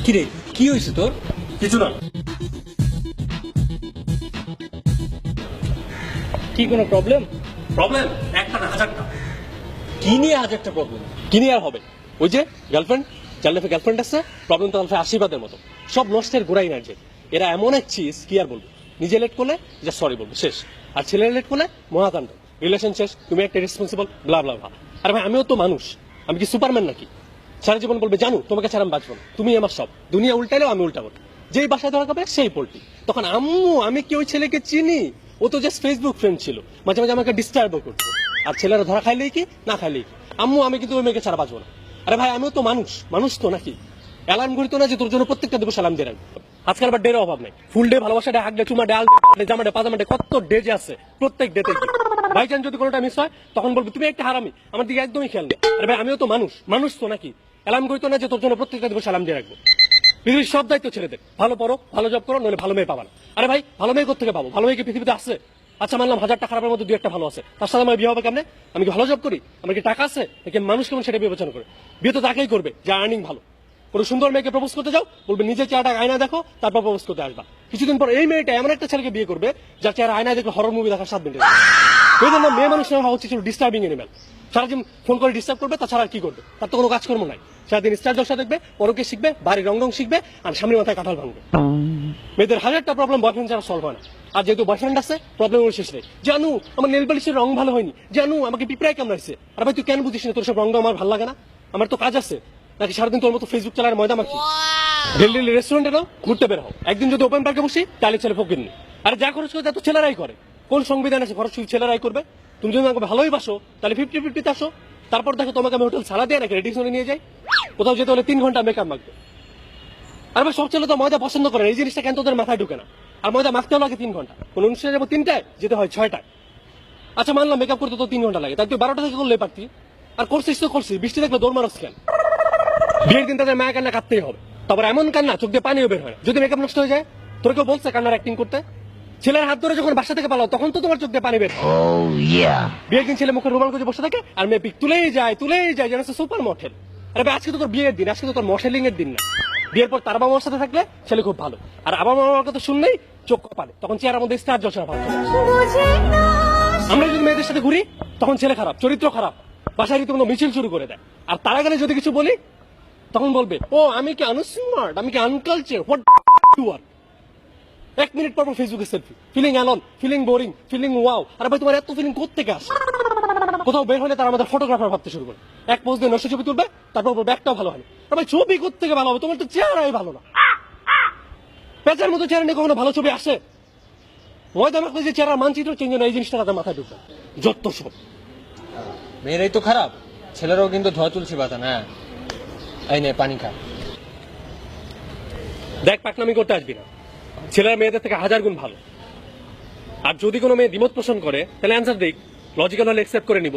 কিরে কি হয়েছে তোর? কিছু না। কি কোনো প্রবলেম? প্রবলেম একটা না, হাজারটা। কি নিয়ে হাজারটা প্রবলেম? কি নিয়ে আর হবে? ওই যে গার্লফ্রেন্ড, যার লাইফে গার্লফ্রেন্ড আছে, প্রবলেম তো লাইফে আশীর্বাদের মতো। সব নষ্টের গোড়াই না যে এরা এমন এক চিজ, কি আর বলবো। নিজে লেট করলে যা সরি বলবো, শেষ। আর ছেলেরা লেট করলে মহাকাণ্ড, রিলেশন শেষ, তুমি একটা রেসপন্সিবল, ব্লা ব্লা ব্লা। আরে ভাই আমিও তো মানুষ, আমি কি সুপারম্যান নাকি? সারা জীবন বলবে জানো তোমাকে ছাড়া আমি বাঁচবো না, তুমি আমার সব, দুনিয়া উল্টাইলেও আমি উল্টাবো। যেই বাসায় ধরা খাবে সেই পোল্ট্রি। তখন আম্মু আমি কি ওই ছেলেকে চিনি? ও তো জাস্ট ফেসবুক ফ্রেন্ড ছিল, মাঝে মাঝে আমাকে ডিস্টার্বও করতো। আর ছেলেরা ধরা খাইলেই কি না খাইলেই কি, আম্মু আমি কিন্তু ওই মেয়েকে ছাড়া বাঁচবো না। আরে ভাই আমিও তো মানুষ, মানুষ তো নাকি? অ্যালার্ম ঘুরিত না যে তোর জন্য প্রত্যেকটা দিবস অ্যালার্ম দিয়ে রাখবো। আজকাল আবার ডের অভাব নাই, ফুল ডে, ভালোবাসা ডে, হাক ডে, চুমা ডে, আল ডে, জামা ডে, পাজামা ডে, কত ডে যে আছে। প্রত্যেক ডেতে ভাই চান যদি কোনোটা মিস হয় তখন বলবি তুমি একটা হারামি, আমার দিকে একদমই খেয়াল নেই। আরে ভাই আমিও তো মানুষ, মানুষ তো নাকি? অ্যালার্ম ঘুরিত না যে তোর জন্য প্রত্যেকটা দিবস অ্যালার্ম দিয়ে রাখবো। পৃথিবীর সব দায়িত্ব ছেড়ে ভালো পড়ো, ভালো জব করো, নইলে ভালো মেয়ে পাবা না। আরে ভাই ভালো মেয়ে কোথেকে পাবো? ভালো মেয়ে কি পৃথিবীতে আছে? আচ্ছা মানলাম হাজারটা খারাপের মধ্যে দুই একটা ভালো আছে, তার সাথে আমার বিয়ে হবে কেমনে? আমি কি ভালো জব করি? আমার কি টাকা আছে? নাকি মানুষ কেমন সেটা বিবেচনা করে? বিয়ে তো তাকেই করবে যে আর্নিং ভালো। কোনো সুন্দর মেয়েকে প্রপোজ করতে যাও, বলবে নিজের চেহারাটা আয়না দেখো, তারপর প্রপোজ করতে আসবা। কিছুদিন পর এই মেয়েটা এমন একটা ছেলেকে বিয়ে করবে যার চেহারা আয়নায় দেখলে হরর মুভি দেখার 7 মিনিট। এই জন্য মেয়ে মানুষ হওয়া উচিত ছিল ডিস্টার্বিং এনিম্যাল। সারাদিন ফোন করে ডিস্টার্ব করবে, তাছাড়া আর কি করবে? তার তো কোনো কাজকর্ম নাই। সারাদিন স্টার জলসা দেখবে, পরকে শিখবে, বাড়ির রং শিখবে, আর সামনের মাথায় কাঁঠাল ভাঙবে। মেয়েদের হাজারটা প্রবলেম বয়ফ্রেন্ড ছাড়া সলভ হয় না। আর যেহেতু বয়ফ্রেন্ড আছে, প্রবলেম শেষ নেই। জানু আমার নেল পালিশের রং ভালো হয়নি, জানু আমাকে পিঁপড়ায় কামড়াইছে। আর ভাই তুই কেন বুঝিস না তোর সব রঙটা আমার ভালো লাগে না? আমার তো কাজ আছে, নাকি সারাদিন তোর মতো ফেসবুক চালার ময়দা মাখি? ডেলি রেস্টুরেন্টে নাও, ঘুরতে বের হও। একদিন যদি ওপেন পার্কে বসি তাহলে ছেলে ফকির নেই। আরে যা খরচ করে তা তো ছেলেরাই করে। কোন সংবিধান আছে খরচ শুধু ছেলেরাই করবে? তুমি যদি আমাকে ভালোই বাসো তাহলে 50-50 আসো। তারপর দেখো তোমাকে আমি হোটেল সালা দিয়ে নাকি রেডিশনে নিয়ে যাই। কোথাও যেতে হলে 3 ঘন্টা মেকআপ মাখবে। আর ভাই সব ছেলে তো ময়দা পছন্দ করে, এই জিনিসটা কেন তোদের মাথায় ঢুকে না? আর ময়দা মাখতে লাগে 3 ঘন্টা, কোন অনুষ্ঠানে যাবো 3টায়, যেতে হয় 6টায়। আচ্ছা মানলাম মেকআপ করতে তো 3 ঘন্টা লাগে, তাই তুই 12টা থেকে করলে পারতি। আর করছিস তো করছিস, বৃষ্টি দেখলে দৌড় মারস কেন? বিয়ের দিন তাদের মায়া কান্না কাঁদতেই হবে। তারপর এমন কান্না চোখ দিয়ে পানিও বের হয় না যদি মেকআপ নষ্ট হয়ে যায়। তোর কেউ বলছে কান্নার অ্যাক্টিং করতে? ছেলের হাত ধরে যখন বাসা থেকে পালাও তখন তো তোমার চোখ দিয়ে পানি বের হয়। বিয়ের দিন ছেলে মুখে রুমাল করে বসে থাকে আর মেয়ে পিক তুলেই যায় যেন সুপার মডেল। আরে ভাই আজকে তো তোর বিয়ের দিন, আজকে তো তোর মডেলিং এর দিন না। বিয়ের পর তার বাবা মার সাথে থাকলে ছেলে খুব ভালো, আর আবার মামার কথা শুনলেই চোখ কপালে, তখন চেহারার মধ্যে স্টার জলসা ভাব চলে আসে। আমরা যদি মেয়েদের সাথে ঘুরি তখন ছেলে খারাপ, চরিত্র খারাপ, বাসায় রীতিমতো মিছিল শুরু করে দেয়। আর তার আগে যদি কিছু বলি তখন বলবে ও আমি কি আনস্মার্ট, আমি কি unculture, what you are. 1 minute পর ফেসবুকে selfie, feeling alone, feeling boring, feeling wow. আরে ভাই তোমার এত ফিলিং কোত্থেকে আসে? কোথাও বের হলে তারা আমাদের ফটোগ্রাফার ভাবতে শুরু করে, এক পোজ দিয়ে নষ্ট ছবি তুলবে, তারপর বলবে একটাও ভালো হয়নি। আরে ভাই ছবি কোত্থেকে ভালো হবে? তোমার তো চেহারাই ভালো না। পেঁচার মতো চেহারা নিয়ে কখনো ভালো ছবি আসে? ময়দা মাখলে যে চেহারা মানচিত্র চেঞ্জ হয় না, এই জিনিসটা তাদের মাথায় ঢুকবে যত সব। মেয়েরাই তো খারাপ, ছেলেরাও কিন্তু ধোয়া তুলসী পাতা না। এই নে পানি খা। দেখ পাকনামি করতে আসবি না, ছেলেরা মেয়েদের থেকে 1000 গুণ ভালো। আর যদি কোনো মেয়ে দ্বিমত পোষণ করে তাহলে অ্যান্সার দিক, লজিক্যাল হলে অ্যাকসেপ্ট করে নিব।